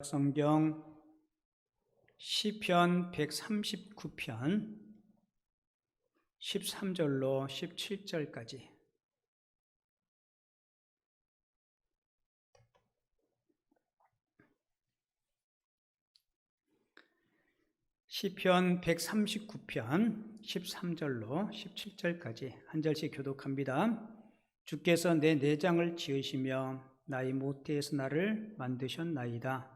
성경 시편 139편 13절로 17절까지. 시편 139편 13절로 17절까지 한 절씩 교독합니다. 주께서 내 내장을 지으시며 나의 모태에서 나를 만드셨나이다.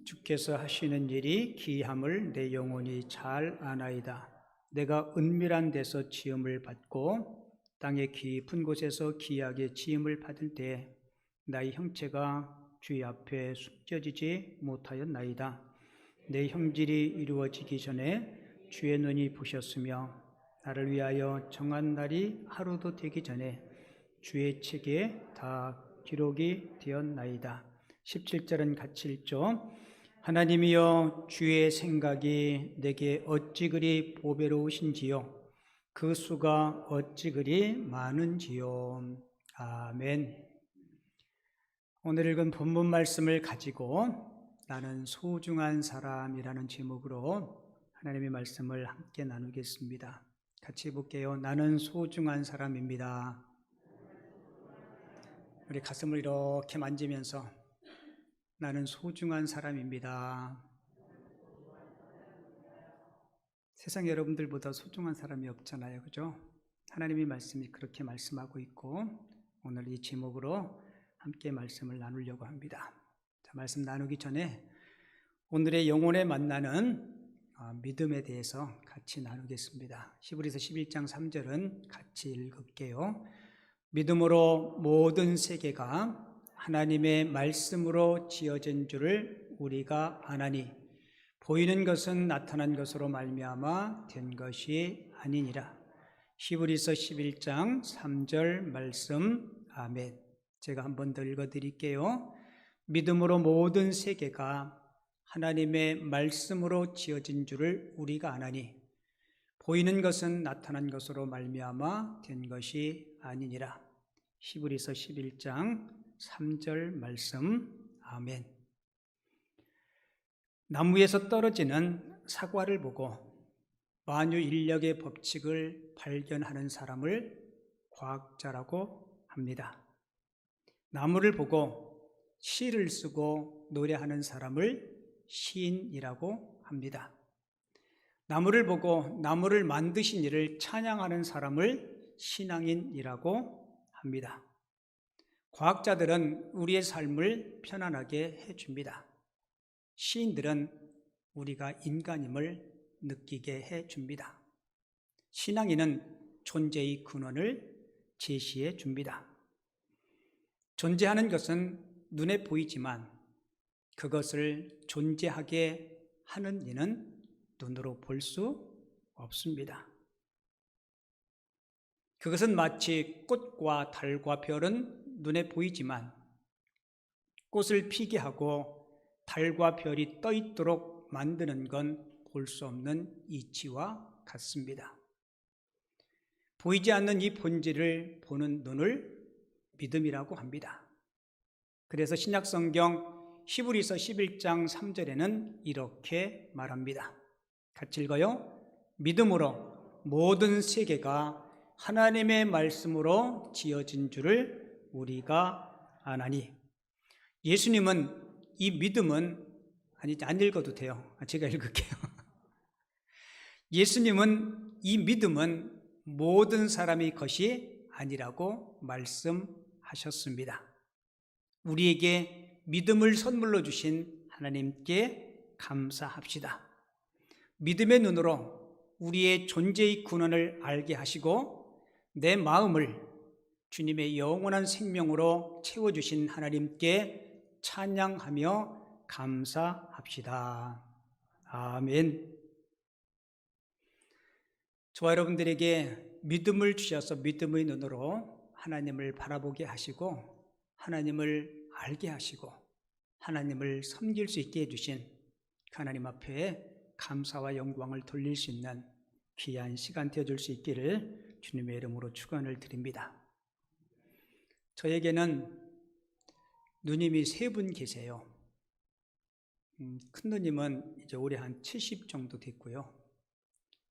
주께서 하시는 일이 기이함을 내 영혼이 잘 아나이다. 내가 은밀한 데서 지음을 받고 땅의 깊은 곳에서 기이하게 지음을 받을 때 나의 형체가 주의 앞에 숨겨지지 못하였나이다. 내 형질이 이루어지기 전에 주의 눈이 보셨으며 나를 위하여 정한 날이 하루도 되기 전에 주의 책에 다 기록이 되었나이다. 17절은 같이 읽죠. 하나님이여, 주의 생각이 내게 어찌 그리 보배로우신지요, 그 수가 어찌 그리 많은지요. 아멘. 오늘 읽은 본문 말씀을 가지고 나는 소중한 사람이라는 제목으로 하나님의 말씀을 함께 나누겠습니다. 같이 볼게요. 나는 소중한 사람입니다. 우리 가슴을 이렇게 만지면서 나는 소중한 사람입니다. 세상 여러분들보다 소중한 사람이 없잖아요, 그죠? 하나님의 말씀이 그렇게 말씀하고 있고, 오늘 이 제목으로 함께 말씀을 나누려고 합니다. 자, 말씀 나누기 전에 오늘의 영혼에 만나는 믿음에 대해서 같이 나누겠습니다. 히브리서 11장 3절은 같이 읽을게요. 믿음으로 모든 세계가 하나님의 말씀으로 지어진 줄을 우리가 아나니 보이는 것은 나타난 것으로 말미암아 된 것이 아니니라. 히브리서 11장 3절 말씀. 아멘. 제가 한 번 더 읽어드릴게요. 믿음으로 모든 세계가 하나님의 말씀으로 지어진 줄을 우리가 아나니 보이는 것은 나타난 것으로 말미암아 된 것이 아니니라. 히브리서 11장 3절 말씀. 아멘. 나무에서 떨어지는 사과를 보고 만유 인력의 법칙을 발견하는 사람을 과학자라고 합니다. 나무를 보고 시를 쓰고 노래하는 사람을 시인이라고 합니다. 나무를 보고 나무를 만드신 이를 찬양하는 사람을 신앙인이라고 합니다. 과학자들은 우리의 삶을 편안하게 해줍니다. 시인들은 우리가 인간임을 느끼게 해줍니다. 신앙인은 존재의 근원을 제시해 줍니다. 존재하는 것은 눈에 보이지만 그것을 존재하게 하는 이는 눈으로 볼 수 없습니다. 그것은 마치 꽃과 달과 별은 눈에 보이지만 꽃을 피게 하고 달과 별이 떠 있도록 만드는 건 볼 수 없는 이치와 같습니다. 보이지 않는 이 본질을 보는 눈을 믿음이라고 합니다. 그래서 신약성경 히브리서 11장 3절에는 이렇게 말합니다. 같이 읽어요. 믿음으로 모든 세계가 하나님의 말씀으로 지어진 줄을 우리가 아나니. 예수님은 이 믿음은 안 읽어도 돼요. 제가 읽을게요. 예수님은 이 믿음은 모든 사람의 것이 아니라고 말씀하셨습니다. 우리에게 믿음을 선물로 주신 하나님께 감사합시다. 믿음의 눈으로 우리의 존재의 근원을 알게 하시고 내 마음을 주님의 영원한 생명으로 채워주신 하나님께 찬양하며 감사합시다. 아멘. 저와 여러분들에게 믿음을 주셔서 믿음의 눈으로 하나님을 바라보게 하시고 하나님을 알게 하시고 하나님을 섬길 수 있게 해주신 하나님 앞에 감사와 영광을 돌릴 수 있는 귀한 시간 되어줄 수 있기를 주님의 이름으로 축원을 드립니다. 저에게는 누님이 세 분 계세요. 큰 누님은 이제 올해 한 70 정도 됐고요.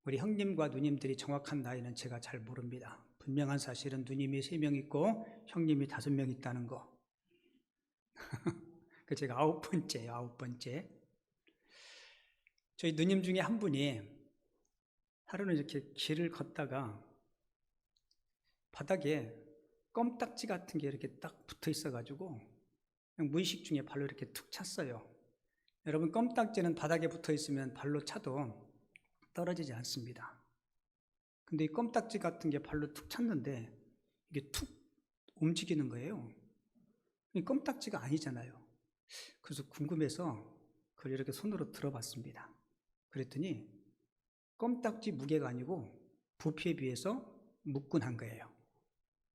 우리 형님과 누님들이 정확한 나이는 제가 잘 모릅니다. 분명한 사실은 누님이 3명 있고 형님이 5명 있다는 거. 그 제가 9번째예요, 9번째. 저희 누님 중에 한 분이 하루는 이렇게 길을 걷다가 바닥에 껌딱지 같은 게 이렇게 딱 붙어 있어가지고 그냥 무의식 중에 발로 이렇게 툭 찼어요. 여러분, 껌딱지는 바닥에 붙어 있으면 발로 차도 떨어지지 않습니다. 근데 이 껌딱지 같은 게 발로 툭 찼는데 이게 툭 움직이는 거예요. 이 껌딱지가 아니잖아요. 그래서 궁금해서 그걸 이렇게 손으로 들어봤습니다. 그랬더니 껌딱지 무게가 아니고 부피에 비해서 묵근한 거예요.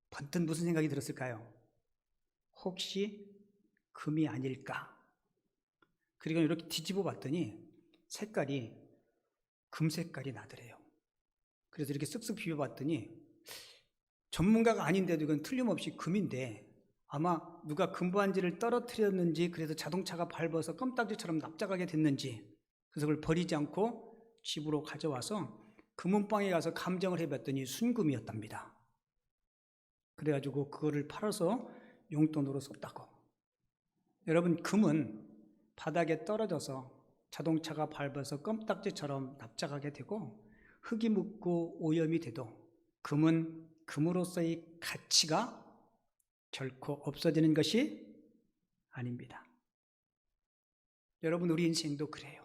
번뜩 무슨 생각이 들었을까요? 혹시 금이 아닐까? 그리고 이렇게 뒤집어 봤더니 색깔이 금 색깔이 나더래요. 그래서 이렇게 쓱쓱 비벼봤더니 전문가가 아닌데도 이건 틀림없이 금인데 아마 누가 금반지를 떨어뜨렸는지 그래서 자동차가 밟아서 껌딱지처럼 납작하게 됐는지 그래서 그걸 버리지 않고 집으로 가져와서 금은방에 가서 감정을 해봤더니 순금이었답니다. 그래가지고 그거를 팔아서 용돈으로 썼다고. 여러분, 금은 바닥에 떨어져서 자동차가 밟아서 껌딱지처럼 납작하게 되고 흙이 묻고 오염이 돼도 금은 금으로서의 가치가 결코 없어지는 것이 아닙니다. 여러분, 우리 인생도 그래요.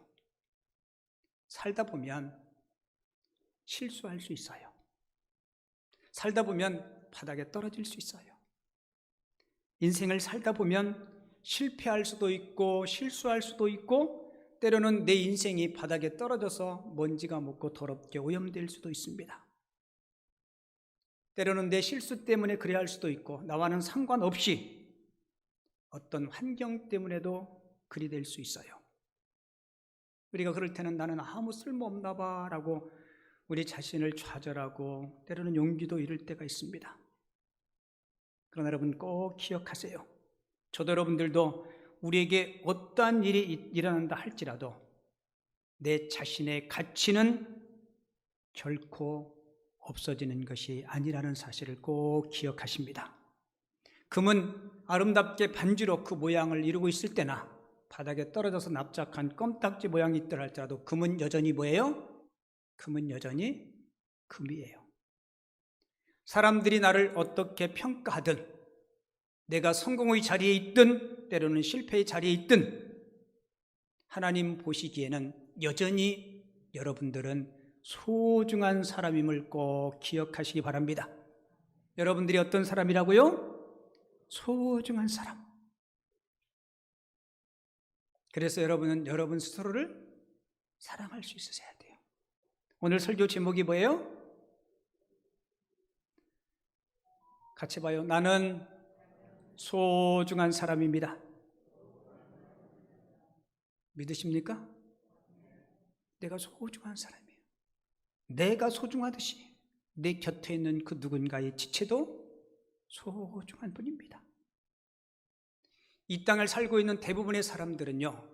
살다 보면 실수할 수 있어요. 살다 보면 바닥에 떨어질 수 있어요. 인생을 살다 보면 실패할 수도 있고 실수할 수도 있고 때로는 내 인생이 바닥에 떨어져서 먼지가 묻고 더럽게 오염될 수도 있습니다. 때로는 내 실수 때문에 그래야 할 수도 있고 나와는 상관없이 어떤 환경 때문에도 그리 될 수 있어요. 우리가 그럴 때는 나는 아무 쓸모없나 봐 라고 우리 자신을 좌절하고 때로는 용기도 잃을 때가 있습니다. 그러나 여러분 꼭 기억하세요. 저도 여러분들도 우리에게 어떠한 일이 일어난다 할지라도 내 자신의 가치는 결코 없어지는 것이 아니라는 사실을 꼭 기억하십니다. 금은 아름답게 반지로 그 모양을 이루고 있을 때나 바닥에 떨어져서 납작한 껌딱지 모양이 있더라 할지라도 금은 여전히 뭐예요? 금은 여전히 금이에요. 사람들이 나를 어떻게 평가하든 내가 성공의 자리에 있든 때로는 실패의 자리에 있든 하나님 보시기에는 여전히 여러분들은 소중한 사람임을 꼭 기억하시기 바랍니다. 여러분들이 어떤 사람이라고요? 소중한 사람. 그래서 여러분은 여러분 스스로를 사랑할 수 있으셔야 돼요. 오늘 설교 제목이 뭐예요? 같이 봐요. 나는 소중한 사람입니다. 믿으십니까? 내가 소중한 사람이에요. 내가 소중하듯이 내 곁에 있는 그 누군가의 지체도 소중한 분입니다. 이 땅을 살고 있는 대부분의 사람들은요,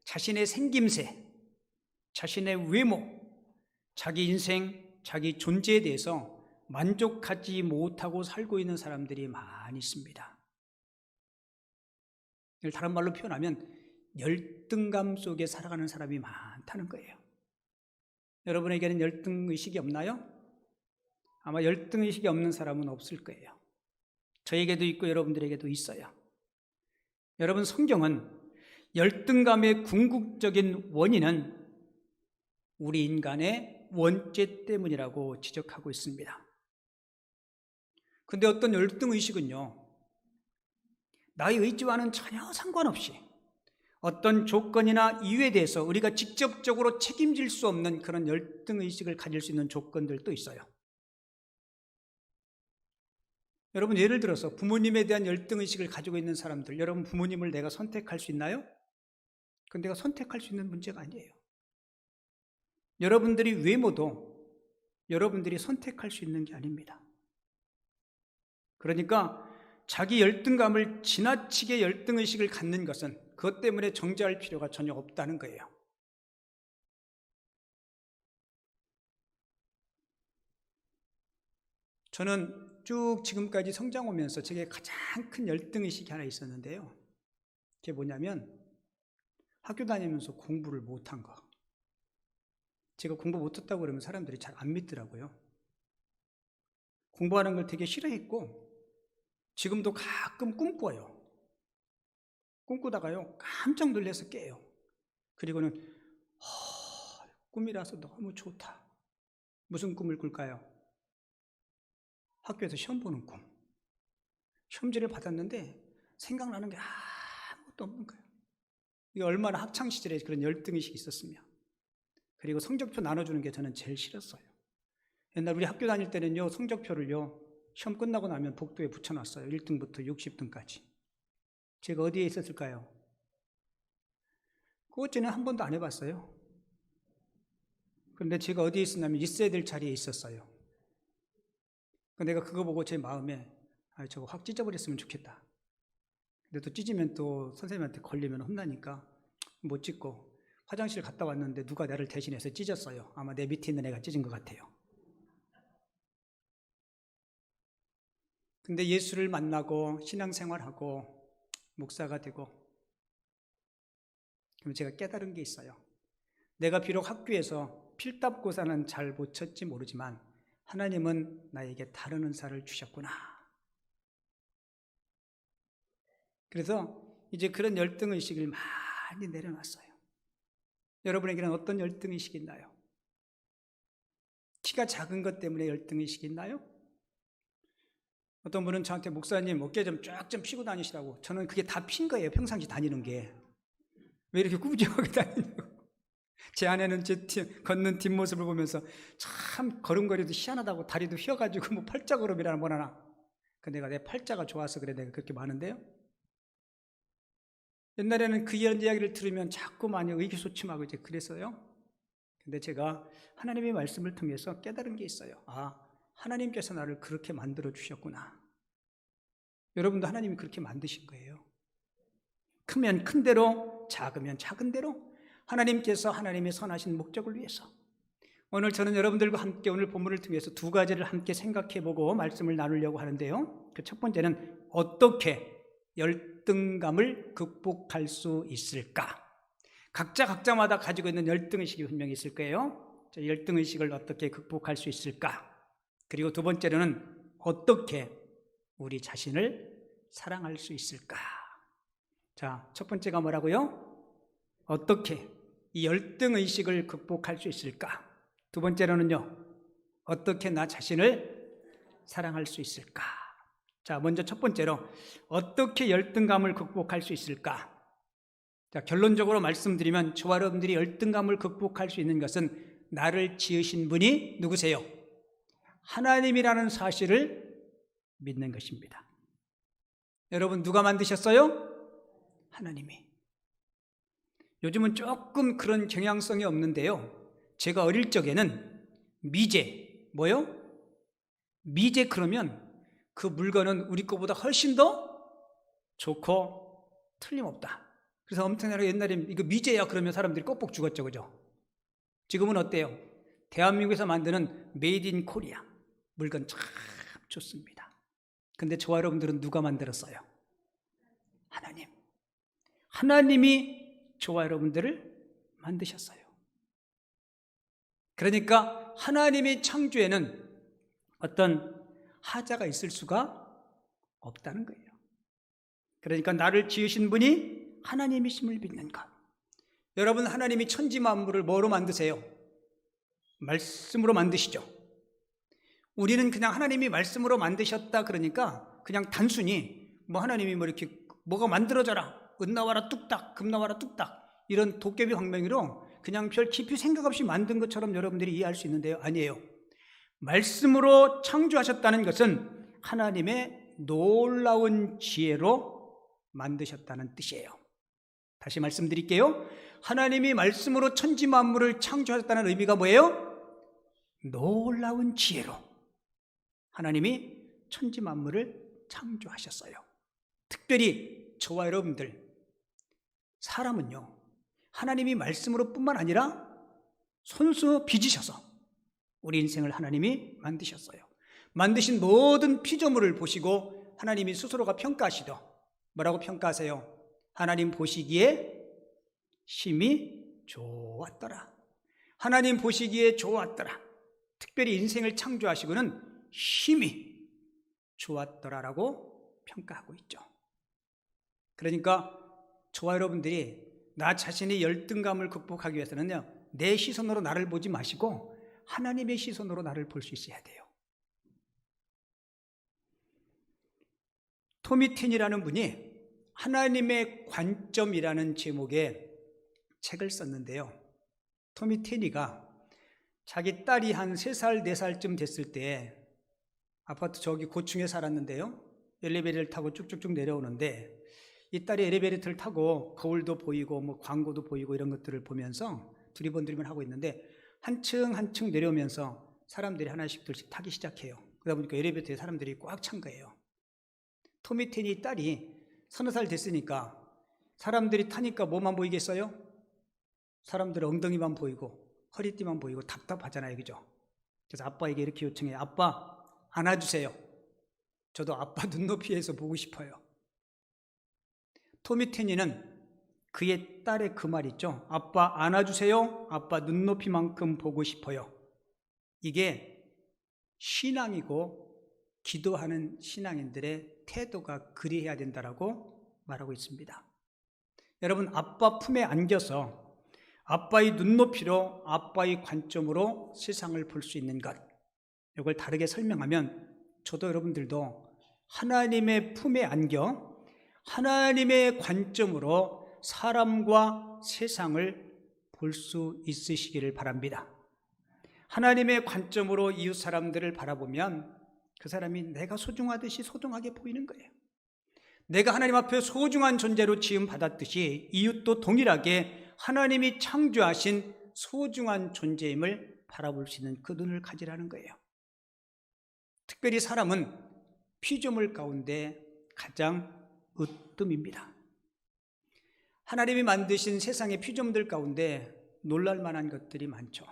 자신의 생김새, 자신의 외모, 자기 인생, 자기 존재에 대해서 만족하지 못하고 살고 있는 사람들이 많이 있습니다. 다른 말로 표현하면 열등감 속에 살아가는 사람이 많다는 거예요. 여러분에게는 열등의식이 없나요? 아마 열등의식이 없는 사람은 없을 거예요. 저에게도 있고 여러분들에게도 있어요. 여러분, 성경은 열등감의 궁극적인 원인은 우리 인간의 원죄 때문이라고 지적하고 있습니다. 그런데 어떤 열등의식은요, 나의 의지와는 전혀 상관없이 어떤 조건이나 이유에 대해서 우리가 직접적으로 책임질 수 없는 그런 열등의식을 가질 수 있는 조건들도 있어요. 여러분, 예를 들어서 부모님에 대한 열등의식을 가지고 있는 사람들, 여러분 부모님을 내가 선택할 수 있나요? 그건 내가 선택할 수 있는 문제가 아니에요. 여러분들이 외모도 여러분들이 선택할 수 있는 게 아닙니다. 그러니까 자기 열등감을 지나치게 열등의식을 갖는 것은 그것 때문에 정죄할 필요가 전혀 없다는 거예요. 저는 쭉 지금까지 성장 오면서 제게 가장 큰 열등의식이 하나 있었는데요. 그게 뭐냐면 학교 다니면서 공부를 못한 거. 제가 공부 못했다고 그러면 사람들이 잘 안 믿더라고요. 공부하는 걸 되게 싫어했고 지금도 가끔 꿈꿔요. 꿈꾸다가요 깜짝 놀라서 깨요. 그리고는 꿈이라서 너무 좋다. 무슨 꿈을 꿀까요? 학교에서 시험 보는 꿈. 시험지를 받았는데 생각나는 게 아무것도 없는 거예요. 이게 얼마나 학창시절에 그런 열등의식이 있었으며, 그리고 성적표 나눠주는 게 저는 제일 싫었어요. 옛날 우리 학교 다닐 때는요 성적표를요 시험 끝나고 나면 복도에 붙여놨어요. 1등부터 60등까지. 제가 어디에 있었을까요? 그것저는 한 번도 안 해봤어요. 그런데 제가 어디에 있었냐면 있어야 될 자리에 있었어요. 내가 그거 보고 제 마음에 저거 확 찢어버렸으면 좋겠다. 근데 또 찢으면 또 선생님한테 걸리면 혼나니까 못 찢고 화장실 갔다 왔는데 누가 나를 대신해서 찢었어요. 아마 내 밑에 있는 애가 찢은 것 같아요. 근데 예수를 만나고 신앙생활하고 목사가 되고 그럼 제가 깨달은 게 있어요. 내가 비록 학교에서 필답고사는 잘 못 쳤지 모르지만 하나님은 나에게 다른 은사를 주셨구나. 그래서 이제 그런 열등의식을 많이 내려놨어요. 여러분에게는 어떤 열등의식이 있나요? 키가 작은 것 때문에 열등의식이 있나요? 어떤 분은 저한테 목사님 어깨 좀 쫙 좀 피고 다니시라고. 저는 그게 다 핀 거예요. 평상시 다니는 게. 왜 이렇게 꾸부정하게 다니냐고. 제 아내는 제 걷는 뒷모습을 보면서 참 걸음걸이도 희한하다고, 다리도 휘어가지고 뭐 팔자걸음이라나 뭐라나. 근데 내가 내 팔자가 좋아서 그래 내가 그렇게 많은데요. 옛날에는 그 이야기를 들으면 자꾸 많이 의기소침하고 이제 그랬어요. 근데 제가 하나님의 말씀을 통해서 깨달은 게 있어요. 하나님께서 나를 그렇게 만들어 주셨구나. 여러분도 하나님이 그렇게 만드신 거예요. 크면 큰 대로, 작으면 작은 대로 하나님께서 하나님의 선하신 목적을 위해서. 오늘 저는 여러분들과 함께 오늘 본문을 통해서 두 가지를 함께 생각해보고 말씀을 나누려고 하는데요. 그 첫 번째는 어떻게 열등감을 극복할 수 있을까? 각자마다 가지고 있는 열등의식이 분명히 있을 거예요. 열등의식을 어떻게 극복할 수 있을까? 그리고 두 번째로는 어떻게 우리 자신을 사랑할 수 있을까? 자, 첫 번째가 뭐라고요? 어떻게 이 열등의식을 극복할 수 있을까? 두 번째로는요, 어떻게 나 자신을 사랑할 수 있을까? 자, 먼저 첫 번째로 어떻게 열등감을 극복할 수 있을까? 자, 결론적으로 말씀드리면 저와 여러분들이 열등감을 극복할 수 있는 것은 나를 지으신 분이 누구세요? 하나님이라는 사실을 믿는 것입니다. 여러분, 누가 만드셨어요? 하나님이. 요즘은 조금 그런 경향성이 없는데요. 제가 어릴 적에는 미제, 뭐요? 미제 그러면 그 물건은 우리 거보다 훨씬 더 좋고 틀림없다. 그래서 엄청나게 옛날에 이거 미제야 그러면 사람들이 꼭꼭 죽었죠, 그죠? 지금은 어때요? 대한민국에서 만드는 메이드 인 코리아 물건 참 좋습니다. 근데 저와 여러분들은 누가 만들었어요? 하나님. 하나님이 저와 여러분들을 만드셨어요. 그러니까 하나님의 창조에는 어떤 하자가 있을 수가 없다는 거예요. 그러니까 나를 지으신 분이 하나님이심을 믿는 것. 여러분, 하나님이 천지 만물을 뭐로 만드세요? 말씀으로 만드시죠. 우리는 그냥 하나님이 말씀으로 만드셨다 그러니까 그냥 단순히 뭐 하나님이 뭐 이렇게 뭐가 만들어져라, 은 나와라 뚝딱, 금 나와라 뚝딱, 이런 도깨비 방망이로 그냥 별 깊이 생각 없이 만든 것처럼 여러분들이 이해할 수 있는데요. 아니에요. 말씀으로 창조하셨다는 것은 하나님의 놀라운 지혜로 만드셨다는 뜻이에요. 다시 말씀드릴게요. 하나님이 말씀으로 천지 만물을 창조하셨다는 의미가 뭐예요? 놀라운 지혜로 하나님이 천지 만물을 창조하셨어요. 특별히 저와 여러분들, 사람은요, 하나님이 말씀으로 뿐만 아니라 손수 빚으셔서 우리 인생을 하나님이 만드셨어요. 만드신 모든 피조물을 보시고 하나님이 스스로가 평가하시더 뭐라고 평가하세요? 하나님 보시기에 심히 좋았더라. 하나님 보시기에 좋았더라. 특별히 인생을 창조하시고는 심히 좋았더라라고 평가하고 있죠. 그러니까 저와 여러분들이 나 자신의 열등감을 극복하기 위해서는요, 내 시선으로 나를 보지 마시고 하나님의 시선으로 나를 볼 수 있어야 돼요. 토미 텐이라는 분이 하나님의 관점이라는 제목의 책을 썼는데요. 토미 테니가 자기 딸이 한 3살, 4살쯤 됐을 때 아파트 저기 고층에 살았는데요. 엘리베이터를 타고 쭉쭉쭉 내려오는데 이 딸이 엘리베이터를 타고 거울도 보이고 뭐 광고도 보이고 이런 것들을 보면서 두리번두리번 하고 있는데 한층 한층 내려오면서 사람들이 하나씩 둘씩 타기 시작해요. 그러다 보니까 엘리베이터에 사람들이 꽉 찬 거예요. 토미 테니 딸이 30살 됐으니까 사람들이 타니까 뭐만 보이겠어요? 사람들의 엉덩이만 보이고 허리띠만 보이고 답답하잖아요. 그죠? 그래서 아빠에게 이렇게 요청해요. 아빠 안아주세요. 저도 아빠 눈높이에서 보고 싶어요. 토미 테니는 그의 딸의 그 말 있죠. 아빠 안아주세요. 아빠 눈높이만큼 보고 싶어요. 이게 신앙이고 기도하는 신앙인들의 태도가 그리해야 된다라고 말하고 있습니다. 여러분, 아빠 품에 안겨서 아빠의 눈높이로 아빠의 관점으로 세상을 볼 수 있는 것, 이걸 다르게 설명하면 저도 여러분들도 하나님의 품에 안겨 하나님의 관점으로 사람과 세상을 볼 수 있으시기를 바랍니다. 하나님의 관점으로 이웃 사람들을 바라보면 그 사람이 내가 소중하듯이 소중하게 보이는 거예요. 내가 하나님 앞에 소중한 존재로 지음받았듯이 이웃도 동일하게 하나님이 창조하신 소중한 존재임을 바라볼 수 있는 그 눈을 가지라는 거예요. 특별히 사람은 피조물 가운데 가장 으뜸입니다. 하나님이 만드신 세상의 피조물들 가운데 놀랄 만한 것들이 많죠.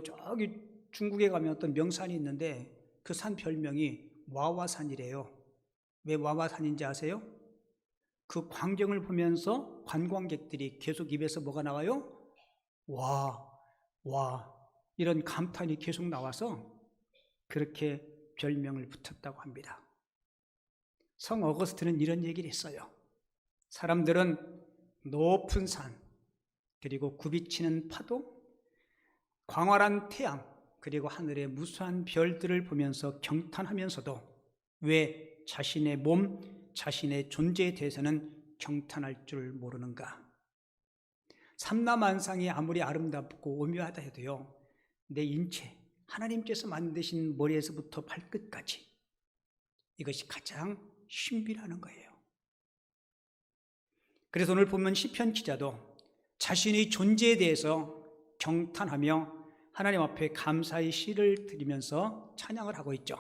저기 중국에 가면 어떤 명산이 있는데 그 산 별명이 와와산이래요. 왜 와와산인지 아세요? 그 광경을 보면서 관광객들이 계속 입에서 뭐가 나와요? 와, 이런 감탄이 계속 나와서 그렇게 별명을 붙였다고 합니다. 성 어거스틴은 이런 얘기를 했어요. 사람들은 높은 산, 그리고 굽이치는 파도, 광활한 태양, 그리고 하늘의 무수한 별들을 보면서 경탄하면서도 왜 자신의 몸, 자신의 존재에 대해서는 경탄할 줄 모르는가? 삼라만상이 아무리 아름답고 오묘하다 해도요, 내 인체, 하나님께서 만드신 머리에서부터 발끝까지 이것이 가장 신비라는 거예요. 그래서 오늘 보면 시편 기자도 자신의 존재에 대해서 경탄하며 하나님 앞에 감사의 시를 드리면서 찬양을 하고 있죠.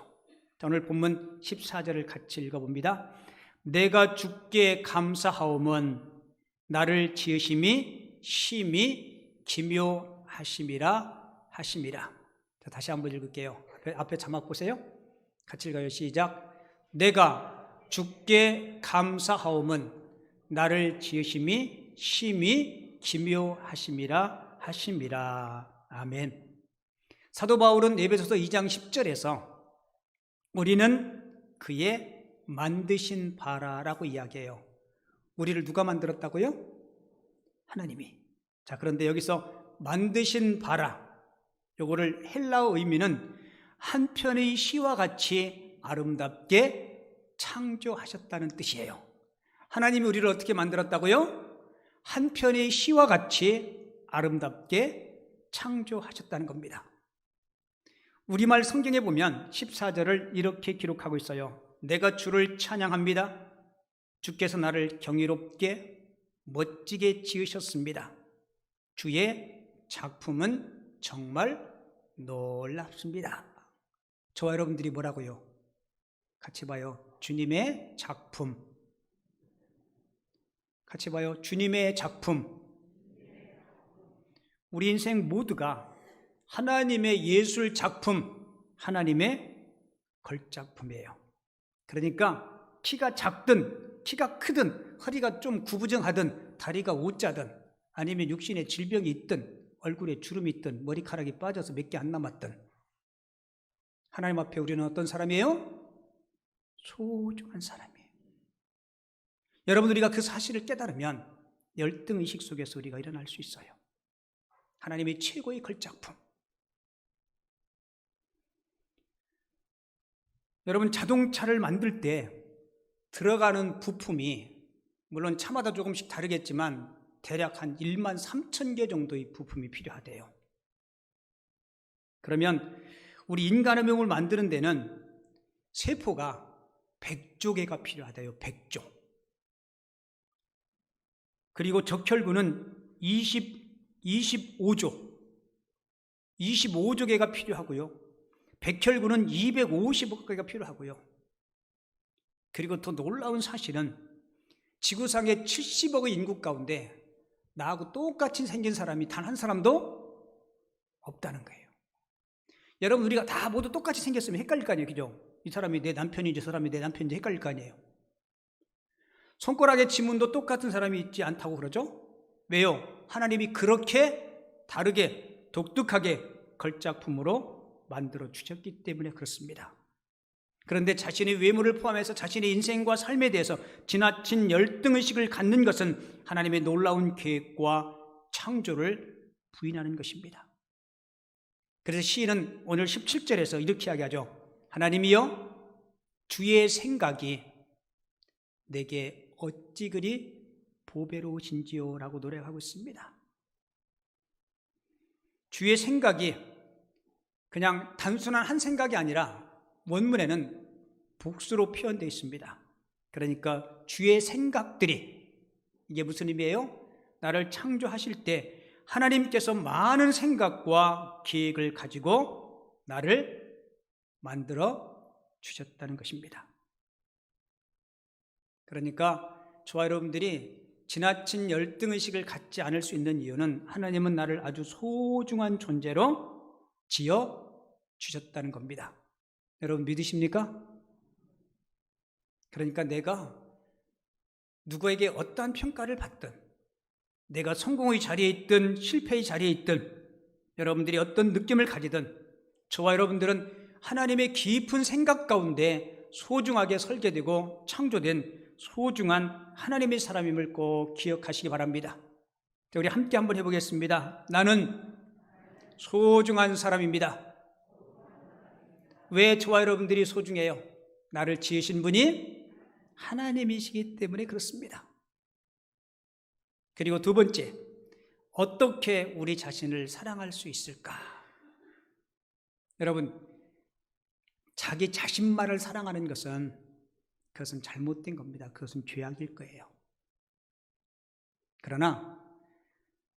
자, 오늘 본문 14절을 같이 읽어봅니다. 내가 주께 감사하오면 나를 지으심이 심히 기묘하심이라 하심이라. 자, 다시 한번 읽을게요. 앞에 자막 보세요. 같이 읽어요. 시작. 내가 주께 감사하오면 나를 지으심이 심히 기묘하심이라 하심이라. 아멘. 사도 바울은 에베소서 2장 10절에서 우리는 그의 만드신 바라라고 이야기해요. 우리를 누가 만들었다고요? 하나님이. 자, 그런데 여기서 만드신 바라, 요거를 헬라어 의미는 한편의 시와 같이 아름답게 창조하셨다는 뜻이에요. 하나님이 우리를 어떻게 만들었다고요? 한편의 시와 같이 아름답게 창조하셨다는 겁니다. 우리말 성경에 보면 14절을 이렇게 기록하고 있어요. 내가 주를 찬양합니다. 주께서 나를 경이롭게 멋지게 지으셨습니다. 주의 작품은 정말 놀랍습니다. 저와 여러분들이 뭐라고요? 같이 봐요. 주님의 작품. 같이 봐요. 주님의 작품. 우리 인생 모두가 하나님의 예술 작품, 하나님의 걸작품이에요. 그러니까 키가 작든 키가 크든 허리가 좀 구부정하든 다리가 오짜든 아니면 육신에 질병이 있든 얼굴에 주름이 있든 머리카락이 빠져서 몇 개 안 남았든 하나님 앞에 우리는 어떤 사람이에요? 소중한 사람이에요. 여러분, 우리가 그 사실을 깨달으면 열등의식 속에서 우리가 일어날 수 있어요. 하나님의 최고의 걸작품. 여러분, 자동차를 만들 때 들어가는 부품이 물론 차마다 조금씩 다르겠지만 대략 한 1만 3천 개 정도의 부품이 필요하대요. 그러면 우리 인간의 몸을 만드는 데는 세포가 100조 개가 필요하대요. 100조. 그리고 적혈구는 25조 개가 필요하고요. 백혈구는 250억 개가 필요하고요. 그리고 더 놀라운 사실은 지구상의 70억의 인구 가운데 나하고 똑같이 생긴 사람이 단 한 사람도 없다는 거예요. 여러분, 우리가 다 모두 똑같이 생겼으면 헷갈릴 거 아니에요. 그죠? 이 사람이 내 남편인지 저 사람이 내 남편인지 헷갈릴 거 아니에요. 손가락의 지문도 똑같은 사람이 있지 않다고 그러죠? 왜요? 하나님이 그렇게 다르게 독특하게 걸작품으로 만들어 주셨기 때문에 그렇습니다. 그런데 자신의 외모를 포함해서 자신의 인생과 삶에 대해서 지나친 열등의식을 갖는 것은 하나님의 놀라운 계획과 창조를 부인하는 것입니다. 그래서 시인은 오늘 17절에서 이렇게 이야기하죠. 하나님이여, 주의 생각이 내게 어찌 그리 보배로우신지요 라고 노래하고 있습니다. 주의 생각이 그냥 단순한 한 생각이 아니라 원문에는 복수로 표현되어 있습니다. 그러니까 주의 생각들이, 이게 무슨 의미예요? 나를 창조하실 때 하나님께서 많은 생각과 계획을 가지고 나를 만들어 주셨다는 것입니다. 그러니까 저와 여러분들이 지나친 열등의식을 갖지 않을 수 있는 이유는 하나님은 나를 아주 소중한 존재로 지어 주셨다는 겁니다. 여러분 믿으십니까? 그러니까 내가 누구에게 어떠한 평가를 받든, 내가 성공의 자리에 있든 실패의 자리에 있든, 여러분들이 어떤 느낌을 가지든 저와 여러분들은 하나님의 깊은 생각 가운데 소중하게 설계되고 창조된 소중한 하나님의 사람임을 꼭 기억하시기 바랍니다. 자, 우리 함께 한번 해보겠습니다. 나는 소중한 사람입니다. 왜 저와 여러분들이 소중해요? 나를 지으신 분이 하나님이시기 때문에 그렇습니다. 그리고 두 번째, 어떻게 우리 자신을 사랑할 수 있을까? 여러분, 자기 자신만을 사랑하는 그것은 잘못된 겁니다. 그것은 죄악일 거예요. 그러나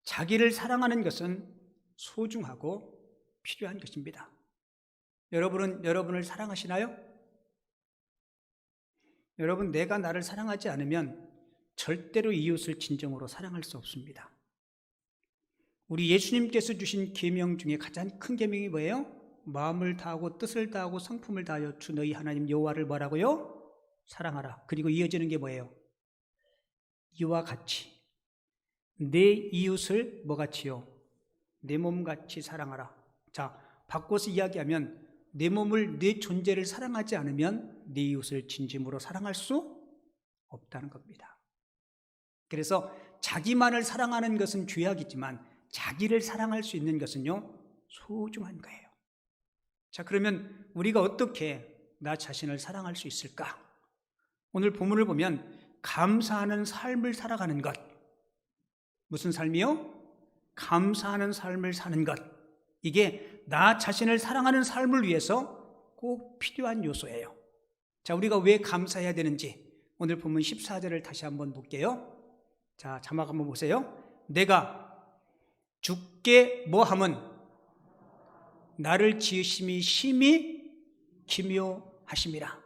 자기를 사랑하는 것은 소중하고 필요한 것입니다. 여러분은 여러분을 사랑하시나요? 여러분, 내가 나를 사랑하지 않으면 절대로 이웃을 진정으로 사랑할 수 없습니다. 우리 예수님께서 주신 계명 중에 가장 큰 계명이 뭐예요? 마음을 다하고 뜻을 다하고 성품을 다하여 주 너희 하나님 여호와를 뭐라고요? 사랑하라. 그리고 이어지는 게 뭐예요? 이와 같이 내 이웃을 뭐같이요? 내 몸같이 사랑하라. 자, 바꿔서 이야기하면 내 몸을, 내 존재를 사랑하지 않으면 내 이웃을 진심으로 사랑할 수 없다는 겁니다. 그래서 자기만을 사랑하는 것은 죄악이지만 자기를 사랑할 수 있는 것은요, 소중한 거예요. 자, 그러면 우리가 어떻게 나 자신을 사랑할 수 있을까? 오늘 본문을 보면 감사하는 삶을 살아가는 것. 무슨 삶이요? 감사하는 삶을 사는 것. 이게 나 자신을 사랑하는 삶을 위해서 꼭 필요한 요소예요. 자, 우리가 왜 감사해야 되는지 오늘 본문 14절을 다시 한번 볼게요. 자, 자막 한번 보세요. 내가 주께 뭐함은 나를 지으심이 심히 기묘하심이라.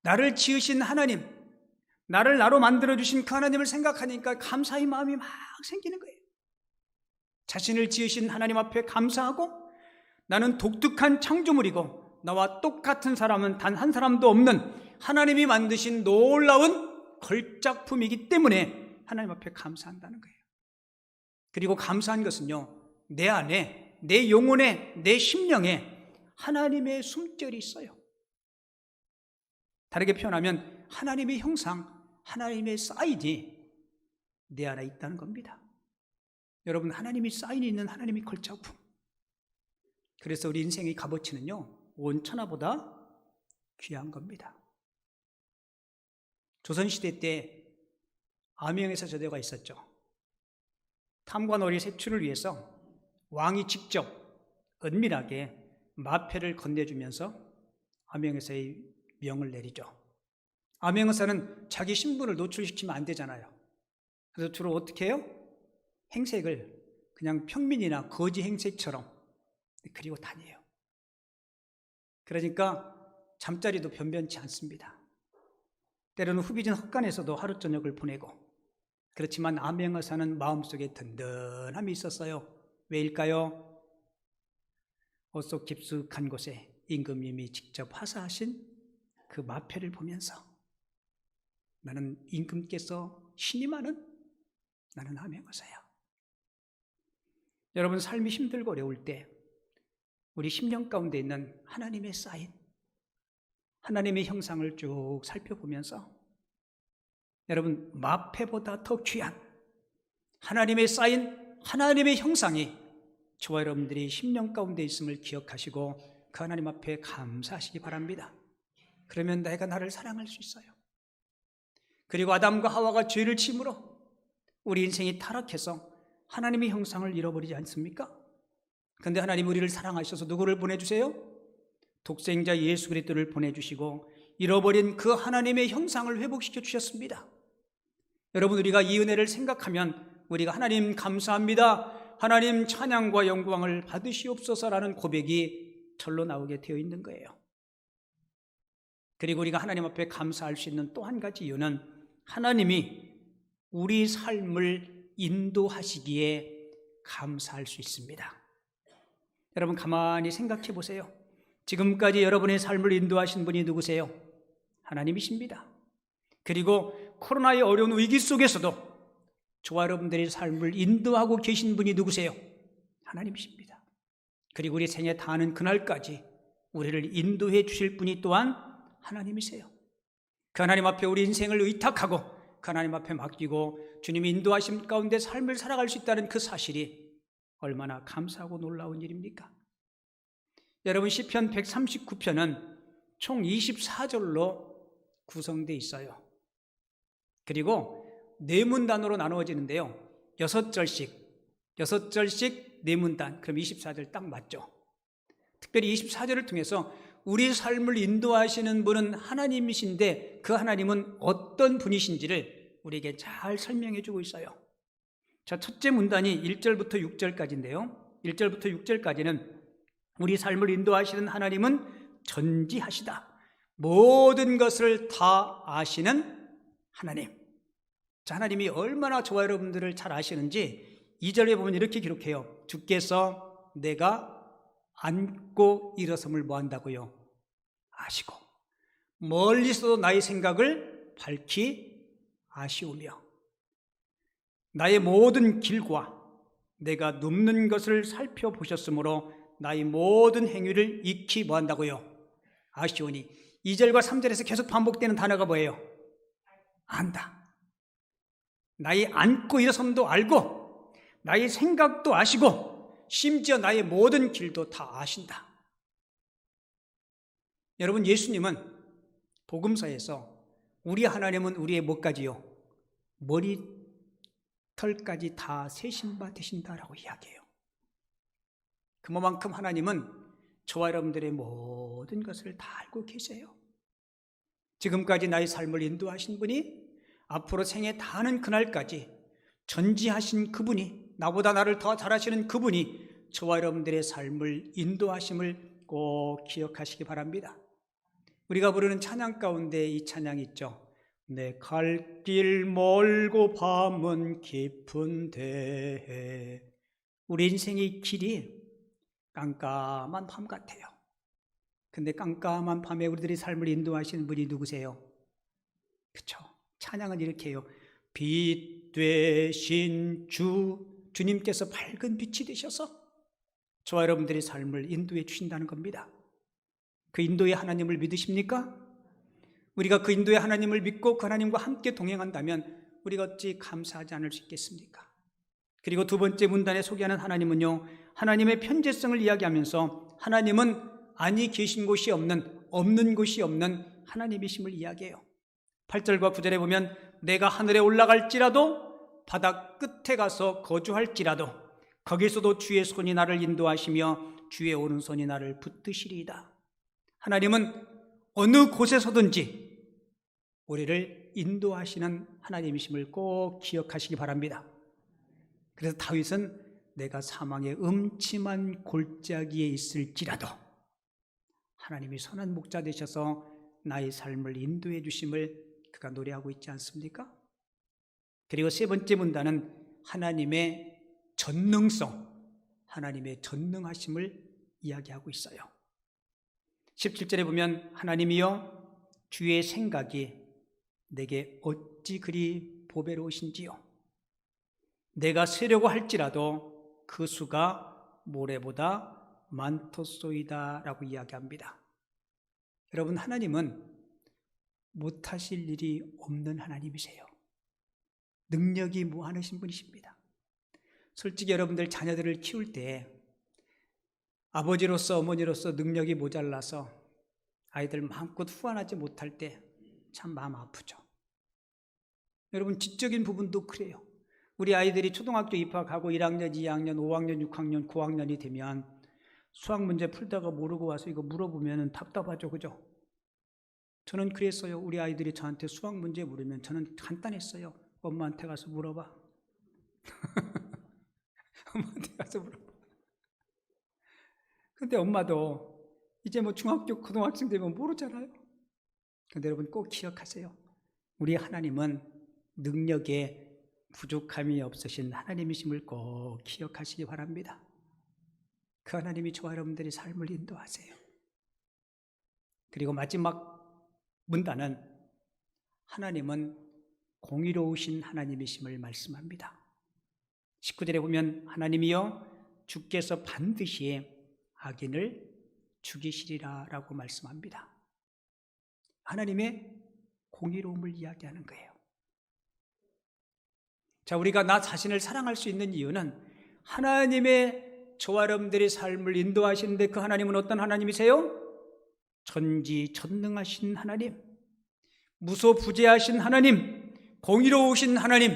나를 지으신 하나님, 나를 나로 만들어주신 그 하나님을 생각하니까 감사의 마음이 막 생기는 거예요. 자신을 지으신 하나님 앞에 감사하고, 나는 독특한 창조물이고 나와 똑같은 사람은 단 한 사람도 없는 하나님이 만드신 놀라운 걸작품이기 때문에 하나님 앞에 감사한다는 거예요. 그리고 감사한 것은요, 내 안에, 내 영혼에, 내 심령에 하나님의 숨결이 있어요. 다르게 표현하면 하나님의 형상, 하나님의 사인이 내 안에 있다는 겁니다. 여러분, 하나님이 사인이 있는 하나님의 걸작품. 그래서 우리 인생의 값어치는요, 온 천하보다 귀한 겁니다. 조선시대 때 암영에서 저대가 있었죠. 탐관오리 색출을 위해서 왕이 직접 은밀하게 마패를 건네주면서 암영에서의 명을 내리죠. 암영의사는 자기 신분을 노출시키면 안 되잖아요. 그래서 주로 어떻게 해요? 행색을 그냥 평민이나 거지 행색처럼 그리고 다녀요. 그러니까 잠자리도 변변치 않습니다. 때로는 후비진 헛간에서도 하루 저녁을 보내고, 그렇지만 암영의사는 마음속에 든든함이 있었어요. 왜일까요? 옷 속 깊숙한 곳에 임금님이 직접 하사하신 그 마패를 보면서 나는 임금께서 신임하는 나는 암영의사야. 여러분, 삶이 힘들고 어려울 때 우리 심령 가운데 있는 하나님의 사인, 하나님의 형상을 쭉 살펴보면서 여러분, 마패보다 더 귀한 하나님의 사인, 하나님의 형상이 저와 여러분들이 심령 가운데 있음을 기억하시고 그 하나님 앞에 감사하시기 바랍니다. 그러면 내가 나를 사랑할 수 있어요. 그리고 아담과 하와가 죄를 지음으로 우리 인생이 타락해서 하나님의 형상을 잃어버리지 않습니까? 그런데 하나님 우리를 사랑하셔서 누구를 보내주세요? 독생자 예수 그리스도를 보내주시고 잃어버린 그 하나님의 형상을 회복시켜 주셨습니다. 여러분, 우리가 이 은혜를 생각하면 우리가 하나님 감사합니다, 하나님 찬양과 영광을 받으시옵소서라는 고백이 절로 나오게 되어 있는 거예요. 그리고 우리가 하나님 앞에 감사할 수 있는 또 한 가지 이유는 하나님이 우리 삶을 인도하시기에 감사할 수 있습니다. 여러분, 가만히 생각해 보세요. 지금까지 여러분의 삶을 인도하신 분이 누구세요? 하나님이십니다. 그리고 코로나의 어려운 위기 속에서도 저와 여러분들의 삶을 인도하고 계신 분이 누구세요? 하나님이십니다. 그리고 우리 생에 다하는 그날까지 우리를 인도해 주실 분이 또한 하나님이세요. 그 하나님 앞에 우리 인생을 의탁하고 그 하나님 앞에 맡기고 주님이 인도하심 가운데 삶을 살아갈 수 있다는 그 사실이 얼마나 감사하고 놀라운 일입니까? 여러분, 시편 139편은 총 24절로 구성되어 있어요. 그리고 네 문단으로 나누어지는데요, 6절씩 네 문단, 그럼 24절 딱 맞죠? 특별히 24절을 통해서 우리 삶을 인도하시는 분은 하나님이신데 그 하나님은 어떤 분이신지를 우리에게 잘 설명해 주고 있어요. 자, 첫째 문단이 1절부터 6절까지인데요, 1절부터 6절까지는 우리 삶을 인도하시는 하나님은 전지하시다, 모든 것을 다 아시는 하나님. 자, 하나님이 얼마나 저와 여러분들을 잘 아시는지 2절에 보면 이렇게 기록해요. 주께서 내가 앉고 일어섬을 뭐한다고요? 아시고 멀리서도 나의 생각을 밝히 아시오며 나의 모든 길과 내가 눕는 것을 살펴보셨으므로 나의 모든 행위를 익히 뭐한다고요? 아시오니. 2절과 3절에서 계속 반복되는 단어가 뭐예요? 안다. 나의 앉고 일어섬도 알고 나의 생각도 아시고 심지어 나의 모든 길도 다 아신다. 여러분, 예수님은 복음서에서 우리 하나님은 우리의 뭐까지요? 머리털까지 다 세신 바 되신다라고 이야기해요. 그만큼 하나님은 저와 여러분들의 모든 것을 다 알고 계세요. 지금까지 나의 삶을 인도하신 분이 앞으로 생에 다하는 그날까지 전지하신 그분이, 나보다 나를 더 잘 아시는 그분이 저와 여러분들의 삶을 인도하심을 꼭 기억하시기 바랍니다. 우리가 부르는 찬양 가운데 이 찬양이 있죠. 내 갈 길 멀고 밤은 깊은데. 우리 인생의 길이 깜깜한 밤 같아요. 근데 깜깜한 밤에 우리들의 삶을 인도하시는 분이 누구세요? 그렇죠. 찬양은 이렇게 해요. 빛 되신 주님께서 밝은 빛이 되셔서 저와 여러분들의 삶을 인도해 주신다는 겁니다. 그 인도의 하나님을 믿으십니까? 우리가 그 인도의 하나님을 믿고 그 하나님과 함께 동행한다면 우리가 어찌 감사하지 않을 수 있겠습니까? 그리고 두 번째 문단에 소개하는 하나님은요, 하나님의 편재성을 이야기하면서 하나님은 아니 계신 곳이 없는 곳이 없는 하나님이심을 이야기해요. 8절과 9절에 보면 내가 하늘에 올라갈지라도 바다 끝에 가서 거주할지라도 거기서도 주의 손이 나를 인도하시며 주의 오른손이 나를 붙드시리이다. 하나님은 어느 곳에서든지 우리를 인도하시는 하나님이심을 꼭 기억하시기 바랍니다. 그래서 다윗은 내가 사망의 음침한 골짜기에 있을지라도 하나님이 선한 목자 되셔서 나의 삶을 인도해 주심을 그가 노래하고 있지 않습니까? 그리고 세 번째 문단은 하나님의 전능성, 하나님의 전능하심을 이야기하고 있어요. 17절에 보면 하나님이여 주의 생각이 내게 어찌 그리 보배로우신지요. 내가 세려고 할지라도 그 수가 모래보다 많도소이다 라고 이야기합니다. 여러분, 하나님은 못하실 일이 없는 하나님이세요. 능력이 무한하신 분이십니다. 솔직히 여러분들 자녀들을 키울 때 아버지로서 어머니로서 능력이 모자라서 아이들 마음껏 후원하지 못할 때 참 마음 아프죠. 여러분, 지적인 부분도 그래요. 우리 아이들이 초등학교 입학하고 1학년, 2학년, 5학년, 6학년, 9학년이 되면 수학 문제 풀다가 모르고 와서 이거 물어보면 답답하죠, 그죠? 저는 그랬어요. 우리 아이들이 저한테 수학 문제 물으면 저는 간단했어요. 엄마한테 가서 물어봐. 엄마한테 가서 물어봐. 근데 엄마도 이제 뭐 중학교, 고등학생 되면 모르잖아요. 근데 여러분 꼭 기억하세요. 우리 하나님은 능력에 부족함이 없으신 하나님이심을 꼭 기억하시기 바랍니다. 그 하나님이 저와 여러분들의 삶을 인도하세요. 그리고 마지막 문단은 하나님은 공의로우신 하나님이심을 말씀합니다. 19절에 보면 하나님이여 주께서 반드시 악인을 죽이시리라 라고 말씀합니다. 하나님의 공의로움을 이야기하는 거예요. 자, 우리가 나 자신을 사랑할 수 있는 이유는 하나님의 저와 여러분들의 삶을 인도하시는데 그 하나님은 어떤 하나님이세요? 전지전능하신 하나님, 무소부재하신 하나님, 공의로우신 하나님,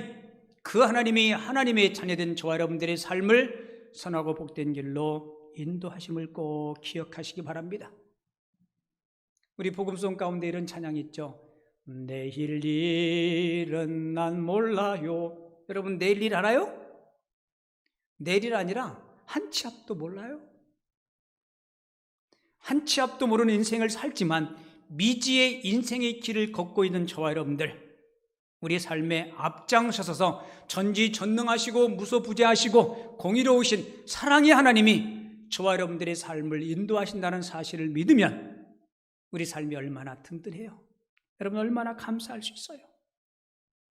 그 하나님이 하나님의 자녀된 저와 여러분들의 삶을 선하고 복된 길로 인도하심을 꼭 기억하시기 바랍니다. 우리 복음송 가운데 이런 찬양이 있죠. 내일 일은 난 몰라요. 여러분 내일 일 알아요? 내일 일 아니라 한 치 앞도 몰라요. 한 치 앞도 모르는 인생을 살지만 미지의 인생의 길을 걷고 있는 저와 여러분들, 우리 삶에 앞장서서 전지전능하시고 무소부재하시고 공의로우신 사랑의 하나님이 저와 여러분들의 삶을 인도하신다는 사실을 믿으면 우리 삶이 얼마나 든든해요. 여러분 얼마나 감사할 수 있어요.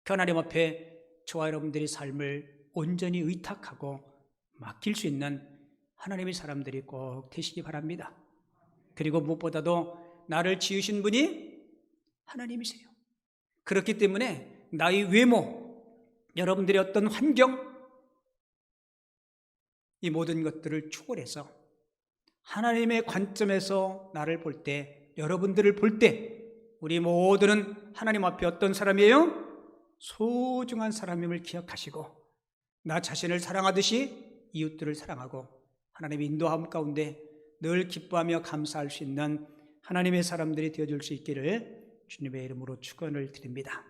그 하나님 앞에 저와 여러분들의 삶을 온전히 의탁하고 맡길 수 있는 하나님의 사람들이 꼭 되시기 바랍니다. 그리고 무엇보다도 나를 지으신 분이 하나님이세요. 그렇기 때문에 나의 외모, 여러분들의 어떤 환경, 이 모든 것들을 초월해서 하나님의 관점에서 나를 볼 때, 여러분들을 볼 때 우리 모두는 하나님 앞에 어떤 사람이에요? 소중한 사람임을 기억하시고 나 자신을 사랑하듯이 이웃들을 사랑하고 하나님의 인도함 가운데 늘 기뻐하며 감사할 수 있는 하나님의 사람들이 되어줄 수 있기를 주님의 이름으로 축원을 드립니다.